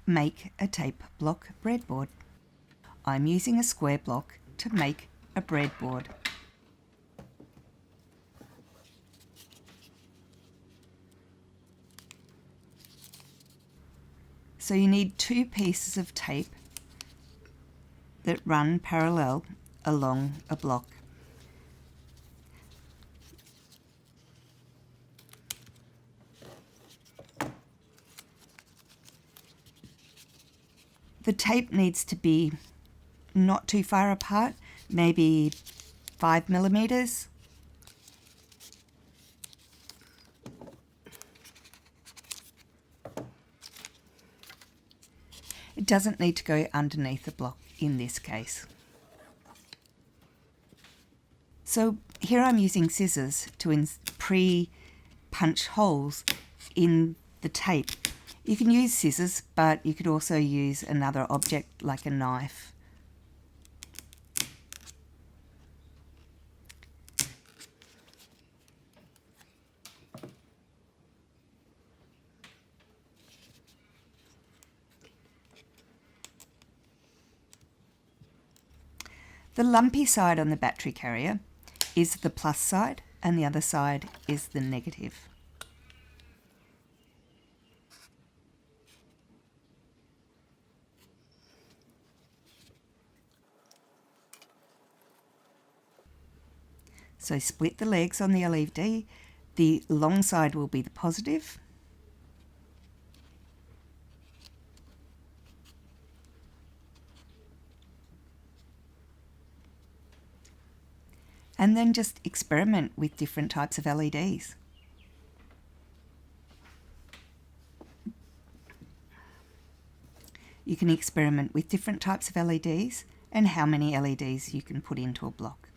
Make a tape block breadboard. I'm using a square block to make a breadboard. So you need 2 pieces of tape that run parallel along a block. The tape needs to be not too far apart, maybe 5 millimeters. It doesn't need to go underneath the block in this case. So here I'm using scissors to pre-punch holes in the tape. You can use scissors, but you could also use another object like a knife. The lumpy side on the battery carrier is the plus side and the other side is the negative. So split the legs on the LED. The long side will be the positive. And then just experiment with different types of LEDs. You can experiment with different types of LEDs and how many LEDs you can put into a block.